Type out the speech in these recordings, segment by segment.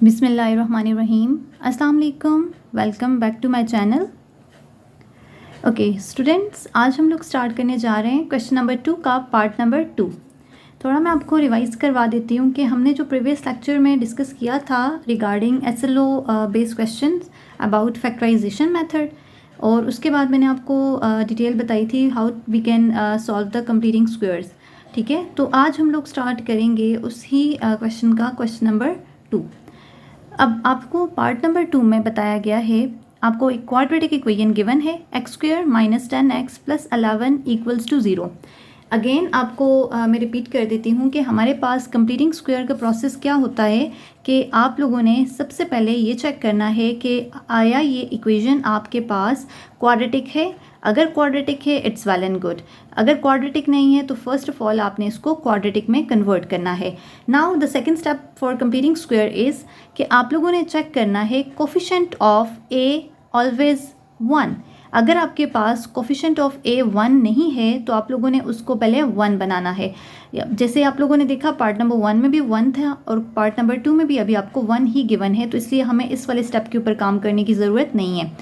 बिस्मिल्लाहिर्रहमानिर्रहीम। अस्सलाम वालेकुम, welcome back to my channel. Okay students, आज हम लोग स्टार्ट करने जा रहे हैं क्वेश्चन नंबर 2 का पार्ट नंबर 2। थोड़ा मैं आपको रिवाइज़ करवा देती हूँ कि हमने जो प्रीवियस लेक्चर में डिस्कस किया था regarding SLO based questions about factorization method, और उसके बाद मैंने आपको डिटेल बताई थी how we can solve the completing squares. ठीक है, तो आज हम लोग स्टार्ट करेंगे उसी क्वेश्चन का, क्वेश्चन नंबर 2। अब आपको पार्ट नंबर 2 में बताया गया है, आपको एक क्वाड्रेटिक इक्वेशन गिवन है x square minus 10x plus 11 equals to 0। Again आपको मैं रिपीट कर देती हूँ कि हमारे पास कंप्लीटिंग स्क्वायर का प्रोसेस क्या होता है कि आप लोगों ने सबसे पहले ये चेक करना है कि आया ये इक्वेशन आपके पास क्वाड्रेटिक है। अगर क्वाड्रेटिक है इट्स वेल एंड गुड, अगर क्वाड्रेटिक नहीं है तो फर्स्ट ऑफ ऑल आपने इसको क्वाड्रेटिक में कन्वर्ट करना है। Now the second step for completing square is कि आप लोगों ने चेक करना है कोफिशिएंट ऑफ ए ऑलवेज 1। अगर आपके पास कोफिशिएंट ऑफ ए 1 नहीं है तो आप लोगों ने उसको पहले 1 बनाना है। जैसे आप लोगों ने देखा पार्ट नंबर 1 में भी 1 था और पार्ट नंबर 2 में भी अभी आपको 1 ही गिवन है, तो इसलिए हमें इस वाले स्टेप के ऊपर काम करने की ज़रूरत नहीं है।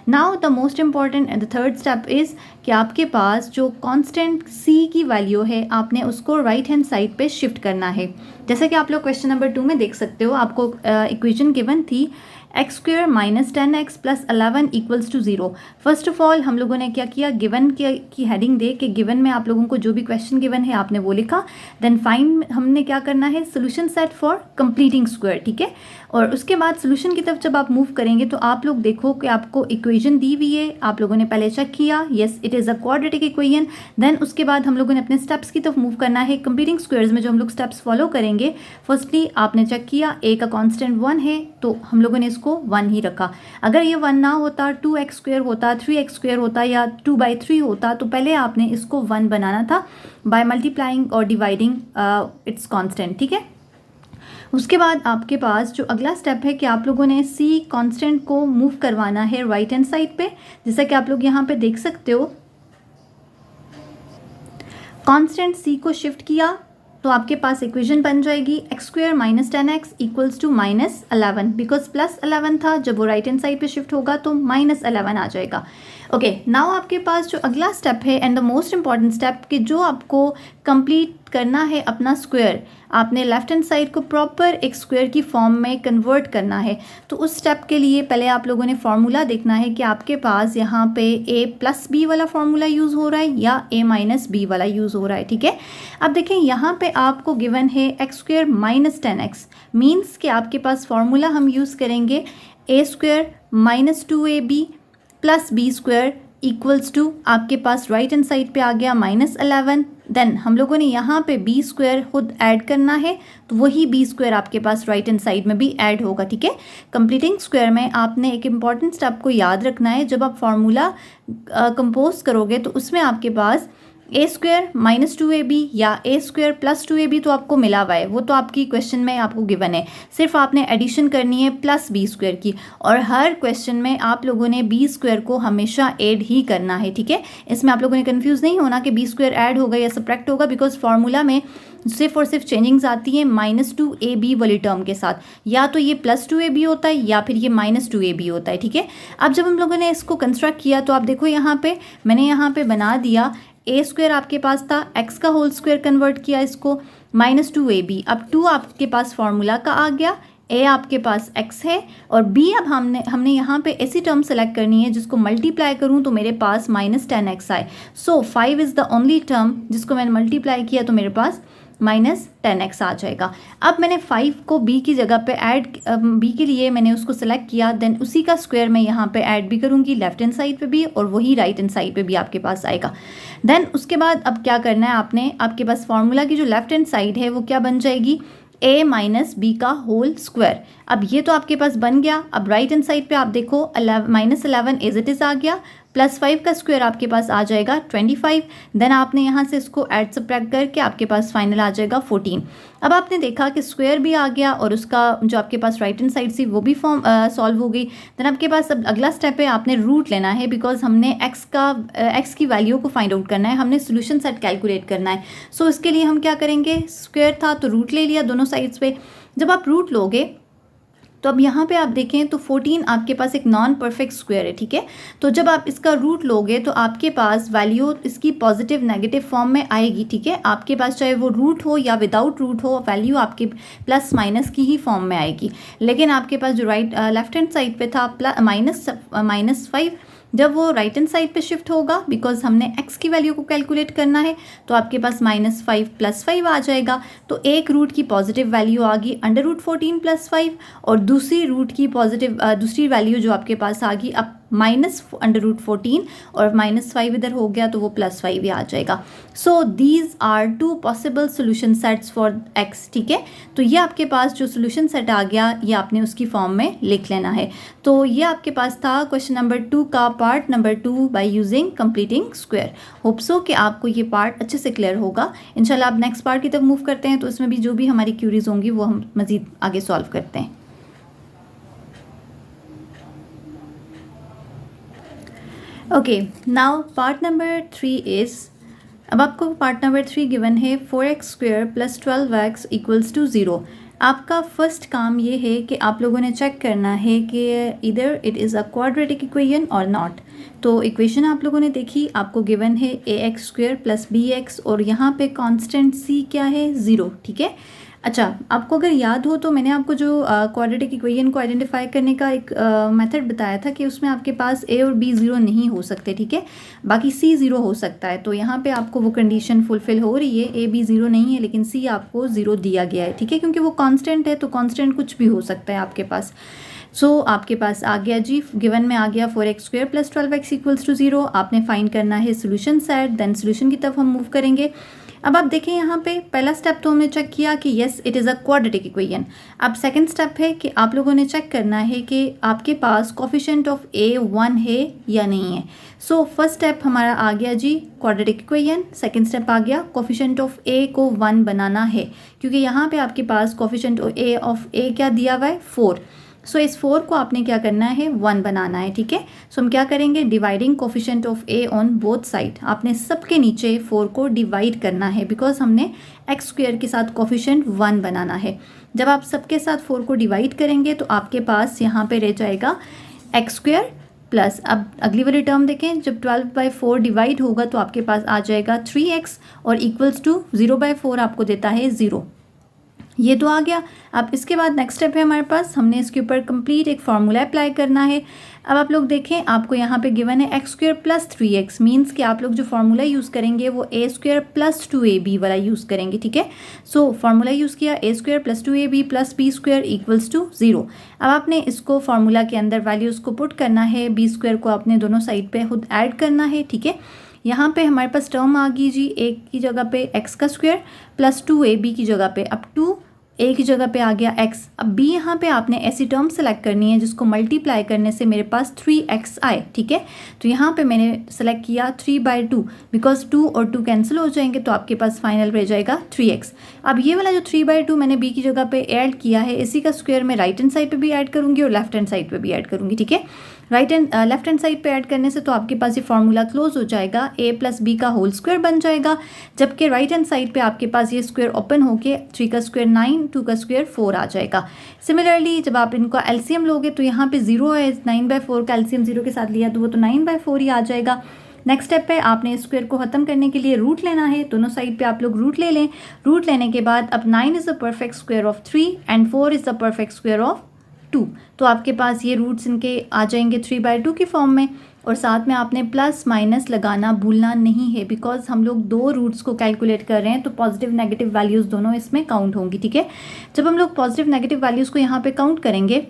Now the most important and the third step is कि आपके पास जो कांस्टेंट सी की वैल्यू है आपने उसको राइट हैंड साइड पे शिफ्ट करना है। जैसे कि आप लोग क्वेश्चन नंबर 2 में देख सकते हो, आपको इक्वेशन गिवन थी x square minus 10x plus 11 equals to 0। First of all हम लोगों ने क्या किया, गिवन की हेडिंग दे के गिवन में आप लोगों को जो भी क्वेश्चन गिवन है आपने वो लिखा। देन फाइंड हमने क्या करना है, solution set for completing square. ठीक है, और उसके बाद सोल्यूशन की तरफ जब आप मूव करेंगे तो आप लोग देखो कि आपको इक्वेशन दी हुई है, आप लोगों ने पहले चेक किया yes it is a quadratic equation. Then उसके बाद हम लोगों ने अपने स्टेप्स की तरफ मूव करना है। कंप्लीटिंग स्क्वायर्स में जो हम लोग स्टेप्स फॉलो करेंगे, फर्स्टली आपने चेक किया ए का कांस्टेंट 1 है तो हम लोगों ने इसको 1 ही रखा। अगर ये 1 ना होता, 2x स्क्वायर होता, 3x स्क्वायर होता या 2/3 होता तो पहले आपने इसको 1 बनाना था बाय मल्टीप्लाइंग और डिवाइडिंग इट्स कांस्टेंट। ठीक है, उसके बाद आपके पास जो अगला स्टेप है कि आप लोगों ने सी कांस्टेंट को मूव करवाना है राइट हैंड साइड पे। जैसा कि आप लोग यहाँ पे देख सकते हो, कांस्टेंट सी को शिफ्ट किया तो आपके पास इक्वेशन बन जाएगी x square minus 10x equals to minus 11, because plus 11 था, जब वो राइट हैंड साइड पे शिफ्ट होगा तो माइनस 11 आ जाएगा। ओके, नाउ आपके पास जो अगला स्टेप है and the most important step कि जो आपको कंप्लीट करना है अपना स्क्वायर, आपने लेफ्ट हैंड साइड को प्रॉपर एक स्क्वायर की फॉर्म में कन्वर्ट करना है। तो उस स्टेप के लिए पहले आप लोगों ने फार्मूला देखना है कि आपके पास यहाँ पे a प्लस बी वाला फार्मूला यूज़ हो रहा है या a माइनस बी वाला यूज़ हो रहा है। ठीक है, अब देखें यहाँ पे आपको गिवन है x square minus 10x, means कि आपके पास फार्मूला हम यूज़ करेंगे a square minus 2ab plus b square equals to आपके पास राइट हैंड साइड पे आ गया माइनस 11। देन हम लोगों ने यहाँ पे बी स्क्वायर खुद ऐड करना है तो वही बी स्क्वायर आपके पास राइट हैंड साइड में भी ऐड होगा। ठीक है, कंप्लीटिंग स्क्वायर में आपने एक इंपॉर्टेंट स्टेप को याद रखना है, जब आप फार्मूला कंपोज करोगे तो उसमें आपके पास ए स्क्वायर माइनस 2ab या ए स्क्वायर प्लस 2ab तो आपको मिला हुआ है, वो तो आपकी क्वेश्चन में आपको गिवन है, सिर्फ आपने एडिशन करनी है प्लस बी स्क्वायर की, और हर क्वेश्चन में आप लोगों ने बी स्क्वायर को हमेशा ऐड ही करना है। ठीक है, इसमें आप लोगों ने कंफ्यूज नहीं होना कि बी स्क्वायर ऐड होगा या सब्ट्रैक्ट होगा, बिकॉज फार्मूला में सिर्फ और सिर्फ चेंजिंग्स आती हैं -2ab वाली टर्म के साथ, या तो ये +2ab होता है या फिर ये -2ab होता है। ठीक है, अब जब हम लोगों ने इसको कंस्ट्रक्ट किया तो आप देखो यहाँ पे मैंने यहाँ पे बना दिया ए स्क्वायर आपके पास था, एक्स का होल स्क्वायर कन्वर्ट किया इसको -2ab। अब 2 आपके पास फार्मूला का आ गया, ए आपके पास x है और b अब हमने यहाँ पे ऐसी टर्म सेलेक्ट करनी है जिसको मल्टीप्लाई करूँ तो मेरे पास -10x आए। सो 5 इज़ द ओनली टर्म जिसको मैंने मल्टीप्लाई किया तो मेरे पास -10x आ जाएगा। अब मैंने 5 को b की जगह पे ऐड, b के लिए मैंने उसको सेलेक्ट किया, देन उसी का स्क्वायर मैं यहाँ पे ऐड भी करूँगी लेफ्ट हैंड साइड पे भी और वही राइट हैंड साइड पे भी आपके पास आएगा। देन उसके बाद अब क्या करना है, आपने आपके पास फार्मूला की जो लेफ्ट हैंड साइड है वो क्या बन जाएगी, a माइनस बी का होल स्क्वायर। अब ये तो आपके पास बन गया। अब राइट हैंड साइड पे आप देखो -11 एज इट इज़ आ गया, +5 का स्क्वायर आपके पास आ जाएगा 25। देन आपने यहाँ से इसको ऐड सब्ट्रैक्ट करके आपके पास फाइनल आ जाएगा 14। अब आपने देखा कि स्क्वायर भी आ गया और उसका जो आपके पास राइट हैंड साइड थी वो भी सॉल्व हो गई। देन आपके पास अब अगला स्टेप है, आपने रूट लेना है, बिकॉज हमने एक्स की वैल्यू को फाइंड आउट करना है, हमने सोल्यूशन सेट कैलकुलेट करना है। सो इसके लिए हम क्या करेंगे, स्क्वायर था तो रूट ले लिया दोनों साइड्स पे। जब आप रूट लोगे तो अब यहाँ पे आप देखें तो 14 आपके पास एक नॉन परफेक्ट स्क्वायर है, ठीक है। तो जब आप इसका रूट लोगे तो आपके पास वैल्यू इसकी पॉजिटिव नेगेटिव फॉर्म में आएगी, ठीक है। आपके पास चाहे वो रूट हो या विदाउट रूट हो, वैल्यू आपकी प्लस माइनस की ही फॉर्म में आएगी। लेकिन आपके पास जो लेफ्ट हैंड साइड पे था -5, जब वो राइट हैंड साइड पे शिफ्ट होगा, बिकॉज हमने x की वैल्यू को कैलकुलेट करना है, तो आपके पास -5 + 5 आ जाएगा। तो एक रूट की पॉजिटिव वैल्यू आ गई √14 + 5, और दूसरी रूट की दूसरी वैल्यू जो आपके पास आ गई अब -√14, और -5 इधर हो गया तो वो +5 ही आ जाएगा। So these are 2 possible solution sets for x, ठीक है। तो ये आपके पास जो सोल्यूशन सेट आ गया ये आपने उसकी फॉर्म में लिख लेना है। तो ये आपके पास था क्वेश्चन नंबर 2 का part number 2 by using completing square. Hope so कि आपको ये पार्ट अच्छे से क्लियर होगा। इंशाल्लाह अब नेक्स्ट पार्ट की तरफ मूव करते हैं, तो इसमें भी जो भी हमारी क्यूरीज होंगी वो हम मज़ीद आगे सॉल्व करते हैं। Okay, now part number 3 is, अब आपको पार्ट नंबर 3 गिवन है 4x² + 12x = 0। आपका फर्स्ट काम ये है कि आप लोगों ने चेक करना है कि इधर it is a quadratic equation और नॉट। तो इक्वेशन आप लोगों ने देखी, आपको गिवन है ax² + bx, और यहाँ पे कांस्टेंट c क्या है, 0, ठीक है। अच्छा, आपको अगर याद हो तो मैंने आपको जो क्वाड्रेटिक इक्वेशन को आइडेंटिफाई करने का एक मेथड बताया था कि उसमें आपके पास a और b 0 नहीं हो सकते, ठीक है, बाकी c 0 हो सकता है। तो यहाँ पे आपको वो कंडीशन फुलफिल हो रही है, a b 0 नहीं है लेकिन c आपको 0 दिया गया है, ठीक है, क्योंकि वो कांस्टेंट है, तो कांस्टेंट कुछ भी हो सकता है आपके पास। सो आपके पास आ गया जी, गिवन में आ गया 4x² + 12x = 0। आपने फाइंड करना है सोल्यूशन सेट, देन सोल्यूशन की तरफ हम मूव करेंगे। अब आप देखें यहाँ पे पहला स्टेप तो हमने चेक किया कि yes it is a quadratic equation. अब सेकंड स्टेप है कि आप लोगों ने चेक करना है कि आपके पास कोफिशिएंट ऑफ a 1 है या नहीं है। सो फर्स्ट स्टेप हमारा आ गया जी क्वाड्रेटिक इक्वेशन। सेकंड स्टेप आ गया कोफिशिएंट ऑफ a को 1 बनाना है, क्योंकि यहाँ पे आपके पास कोफिशिएंट ऑफ a क्या दिया हुआ है, 4। सो इस 4 को आपने क्या करना है, 1 बनाना है, ठीक है। सो हम क्या करेंगे, dividing coefficient of a on both side. आपने सबके नीचे 4 को डिवाइड करना है, बिकॉज हमने x² के साथ कोफिशिएंट 1 बनाना है। जब आप सबके साथ 4 को डिवाइड करेंगे तो आपके पास यहाँ पे रह जाएगा x² प्लस, अब अगली वाली टर्म देखें, जब 12/4 डिवाइड होगा तो आपके पास आ जाएगा 3x, और इक्वल्स टू 0/4 आपको देता है 0। ये तो आ गया। अब इसके बाद नेक्स्ट स्टेप है हमारे पास, हमने इसके ऊपर कंप्लीट एक फार्मूला अप्लाई करना है। अब आप लोग देखें, आपको यहाँ पे गिवन है x² + 3x, मीन्स कि आप लोग जो फार्मूला यूज़ करेंगे वो a² + 2ab वाला यूज़ करेंगे, ठीक है। सो फार्मूला यूज़ किया a² + 2ab + b² = 0। अब आपने इसको फार्मूला के अंदर वैल्यूज़ को पुट करना है, b² को आपने दोनों साइड पे खुद ऐड करना है, ठीक है। यहाँ पे हमारे पास टर्म आ गई जी, a की जगह पे x² + 2ab की जगह पे, अब 2 a की जगह पे आ गया x। अब b यहाँ पे आपने ऐसी टर्म सेलेक्ट करनी है जिसको मल्टीप्लाई करने से मेरे पास 3x आए, ठीक है। तो यहाँ पे मैंने सेलेक्ट किया 3/2, बिकॉज 2 और 2 कैंसिल हो जाएंगे, तो आपके पास फाइनल रह जाएगा 3x। अब ये वाला जो 3/2 मैंने b की जगह पे ऐड किया है, इसी का स्क्वायर मैं राइट हैंड साइड पे भी ऐड करूँगी और लेफ्ट हैंड साइड पे भी ऐड करूँगी, ठीक है। लेफ्ट हैंड साइड पे ऐड करने से तो आपके पास ये फार्मूला क्लोज हो जाएगा, a + b का होल स्क्वायर बन जाएगा, जबकि राइट हैंड साइड पे आपके पास ये स्क्वायर ओपन होके 3 का स्क्वायर 9, 2 का स्क्वायर 4 आ जाएगा। सिमिलरली जब आप इनका एलसीएम लोगे तो यहाँ पे 0 है, 9/4 का एलसीएम 0 के साथ लिया तो वो तो 9/4 ही आ जाएगा। नेक्स्ट स्टेप पे आपने स्क्वायर को ख़त्म करने के लिए रूट लेना है, दोनों साइड पे आप लोग रूट ले लें। रूट लेने के बाद अब 9 is the perfect square of 3 and 4 is the perfect square of 2, तो आपके पास ये रूट्स इनके आ जाएंगे 3/2 की फॉर्म में। और साथ में आपने प्लस माइनस लगाना भूलना नहीं है, बिकॉज हम लोग 2 रूट्स को कैलकुलेट कर रहे हैं, तो पॉजिटिव नेगेटिव वैल्यूज़ दोनों इसमें काउंट होंगी, ठीक है। जब हम लोग पॉजिटिव नेगेटिव वैल्यूज़ को यहाँ पे काउंट करेंगे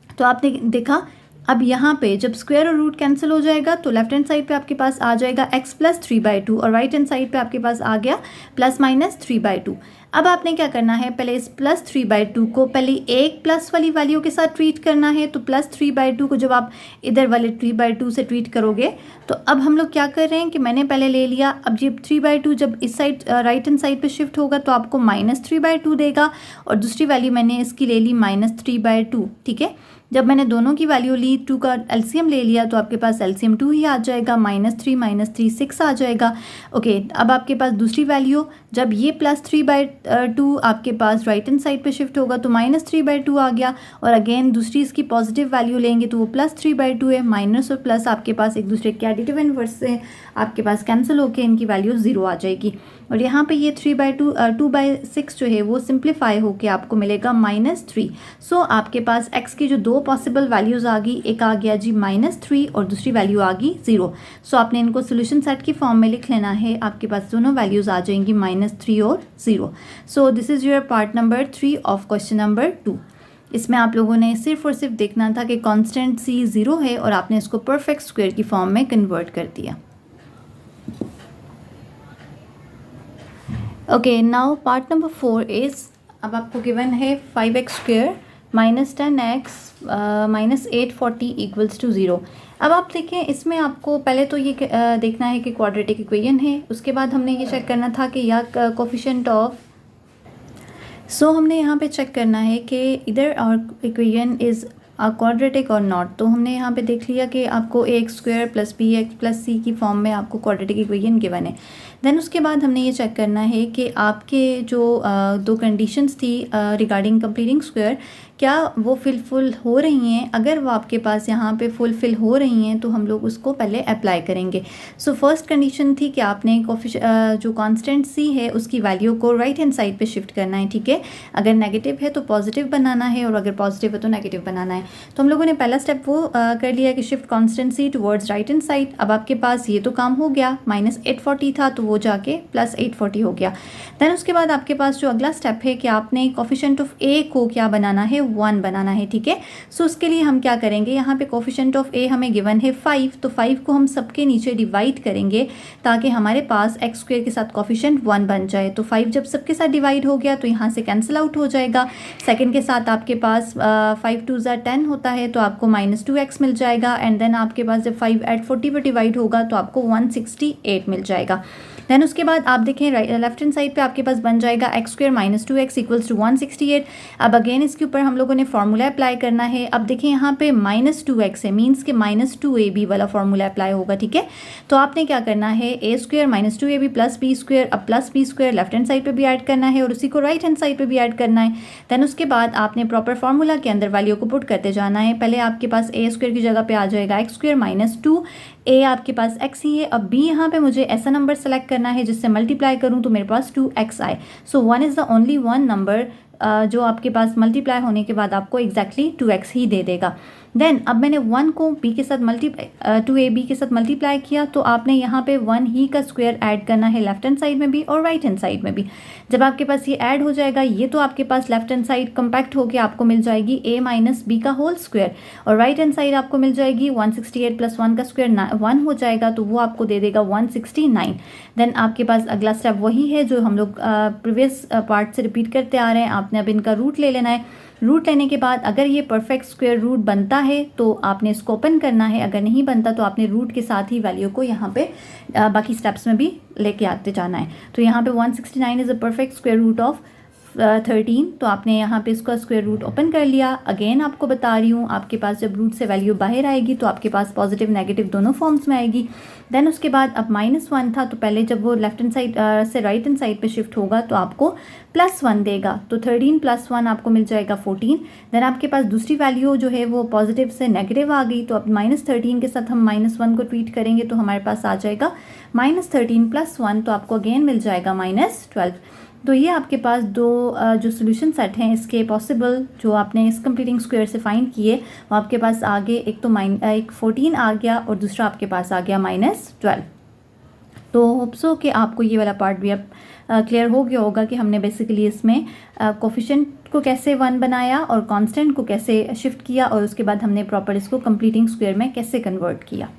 तो आपने देखा, अब यहाँ पे जब स्क्वायर और रूट कैंसिल हो जाएगा तो लेफ्ट हैंड साइड पे आपके पास आ जाएगा x + 3/2, और राइट हैंड साइड पे आपके पास आ गया ±3/2। अब आपने क्या करना है, पहले इस +3/2 को पहले एक प्लस वाली वैल्यू के साथ ट्रीट करना है। तो +3/2 को जब आप इधर वाले 3/2 से ट्रीट करोगे तो अब हम लोग क्या कर रहे हैं कि मैंने पहले ले लिया, अब ये 3/2 जब इस साइड राइट हैंड साइड पे शिफ्ट होगा तो आपको -3/2 देगा, और दूसरी वैल्यू मैंने इसकी ले ली -3/2, ठीक है। जब मैंने दोनों की वैल्यू ली, 2 का एलसीएम ले लिया तो आपके पास एलसीएम 2 ही आ जाएगा, -3 -3 6 आ जाएगा। ओके, अब आपके पास दूसरी वैल्यू, जब ये +3/2 2 आपके पास राइट हैंड साइड पे शिफ्ट होगा तो -3/2 आ गया, और अगेन दूसरी इसकी पॉजिटिव वैल्यू लेंगे तो वो +3/2 है। माइनस और प्लस आपके पास एक दूसरे के एडिटिव इनवर्स से आपके पास कैंसिल होकर इनकी वैल्यू 0 आ जाएगी, और यहाँ पे ये 3/2 2/6 जो है वो सिंप्लीफाई होके आपको मिलेगा -3। सो आपके पास x की जो दो पॉसिबल वैल्यूज़ आ गई, एक आ गया जी -3 और दूसरी वैल्यू आ गई 0। सो आपने इनको सोल्यूशन सेट की फॉर्म में लिख लेना है, आपके पास दोनों वैल्यूज़ आ जाएंगी -3 और 0। So this is your part number 3 of question number 2। इसमें आप लोगों ने सिर्फ और सिर्फ देखना था कि कांस्टेंट c 0 है और आपने इसको परफेक्ट स्क्वायर की फॉर्म में कन्वर्ट कर दिया। Okay, now part number 4 is, अब आपको गिवन है 5x² -10x -840 = 0। अब आप देखें, इसमें आपको पहले तो ये देखना है कि क्वाड्रेटिक इक्वेशन है, उसके बाद हमने ये चेक करना था कि या कोफिशिएंट ऑफ, सो हमने यहाँ पे चेक करना है कि इधर और इक्वेशन इज़ क्वाड्रेटिक और नॉट। तो हमने यहाँ पे देख लिया कि आपको ax² + bx + c की फॉर्म में आपको क्वाड्रेटिक इक्वेशन गिवन है। देन उसके बाद हमने ये चेक करना है कि आपके जो दो कंडीशंस थी रिगार्डिंग कंप्लीटिंग स्क्वायर, क्या वो फुलफिल हो रही हैं। अगर वो आपके पास यहाँ पे फुलफिल हो रही हैं तो हम लोग उसको पहले अप्लाई करेंगे। सो फर्स्ट कंडीशन थी कि आपने जो कांस्टेंट c है उसकी वैल्यू को राइट हैंड साइड पे शिफ्ट करना है, ठीक है। अगर नेगेटिव है तो पॉजिटिव बनाना है और अगर पॉजिटिव है तो नेगेटिव बनाना है। तो हम लोगों ने पहला स्टेप वो कर लिया कि shift constant c towards right hand side. अब आपके पास ये तो काम हो गया, -840 था तो वो जाके +840 हो गया। देन उसके बाद आपके पास जो अगला स्टेप है कि आपने कोफिशिएंट ऑफ a को क्या बनाना है, 1 बनाना है, ठीक है। सो उसके लिए हम क्या करेंगे, यहाँ पे कोफिशिएंट ऑफ a हमें गिवन है 5, तो 5 को हम सबके नीचे डिवाइड करेंगे ताकि हमारे पास x² के साथ कोफिशिएंट 1 बन जाए। तो 5 जब सबके साथ डिवाइड हो गया तो यहाँ से कैंसिल आउट हो जाएगा। सेकंड के साथ आपके पास 5 2 ज़ा 10 होता है तो आपको -2x मिल जाएगा। एंड देन आपके पास जब 5 एट 40 पर डिवाइड होगा तो आपको 168 मिल जाएगा। देन उसके बाद आप देखें लेफ्ट हैंड साइड पे आपके पास बन जाएगा x² - 2x = 168। अब अगेन इसके ऊपर हम लोगों ने फार्मूला अप्लाई करना है। अब देखें यहाँ पे -2x है, मीन्स के -2ab वाला फार्मूला अप्लाई होगा, ठीक है। तो आपने क्या करना है, a² - 2ab + b², अब +b² लेफ्ट हैंड साइड पे भी ऐड करना है और उसी को राइट हैंड साइड पे भी ऐड करना है। देन उसके बाद आपने प्रॉपर फार्मूला के अंदर वैल्यू को पुट करते जाना है। पहले आपके पास a² की जगह पे आ जाएगा x² - 2, a आपके पास x ही है। अब b यहाँ पे मुझे ऐसा नंबर सेलेक्ट करना है जिससे मल्टीप्लाई करूँ तो मेरे पास 2x आए। सो 1 is the only one number जो आपके पास मल्टीप्लाई होने के बाद आपको एग्जैक्टली 2x ही दे देगा। देन अब मैंने 1 को b के साथ 2ab के साथ मल्टीप्लाई किया तो आपने यहाँ पे 1 ही का स्क्वायर ऐड करना है लेफ्ट हैंड साइड में भी और राइट हैंड साइड में भी। जब आपके पास ये ऐड हो जाएगा, ये तो आपके पास लेफ्ट हैंड साइड कंपैक्ट होकर आपको मिल जाएगी a - b का होल स्क्वायर, और राइट हैंड साइड आपको मिल जाएगी 168 + 1 का स्क्वायर 1 हो जाएगा तो वो आपको दे देगा 169। देन आपके पास अगला स्टेप वही है जो हम लोग प्रीवियस पार्ट से रिपीट करते आ रहे हैं। आपने अब इनका रूट ले लेना है। रूट लेने के बाद अगर ये परफेक्ट स्क्वायर रूट बनता है तो आपने इसको ओपन करना है, अगर नहीं बनता तो आपने रूट के साथ ही वैल्यू को यहाँ पे बाकी स्टेप्स में भी लेके आते जाना है। तो यहाँ पे 169 is a perfect square root of 13, तो आपने यहाँ पे इसका स्क्वायर रूट ओपन कर लिया। अगेन आपको बता रही हूँ, आपके पास जब रूट से वैल्यू बाहर आएगी तो आपके पास पॉजिटिव नेगेटिव दोनों फॉर्म्स में आएगी। देन उसके बाद अब -1 था तो पहले जब वो लेफ्ट हैंड साइड से राइट हैंड साइड पे शिफ्ट होगा तो आपको +1 देगा, तो 13 + 1 आपको मिल जाएगा 14। देन आपके पास दूसरी वैल्यू जो है वो पॉजिटिव से नेगेटिव आ गई, तो अब -13 के साथ हम -1 को ट्वीट करेंगे तो हमारे पास आ जाएगा -13 + 1, तो आपको अगेन मिल जाएगा -12। तो ये आपके पास दो जो सोल्यूशन सेट हैं इसके पॉसिबल जो आपने इस कंप्लीटिंग स्क्वायर से फाइंड किए वो आपके पास आगे एक तो एक 14 आ गया और दूसरा आपके पास आ गया -12। तो होप सो कि आपको ये वाला पार्ट भी अब क्लियर हो गया होगा कि हमने बेसिकली इसमें कोफिशिएंट को कैसे 1 बनाया और कांस्टेंट को कैसे शिफ्ट किया और उसके बाद हमने प्रॉपर इसको कंप्लीटिंग स्क्वायर में कैसे कन्वर्ट किया।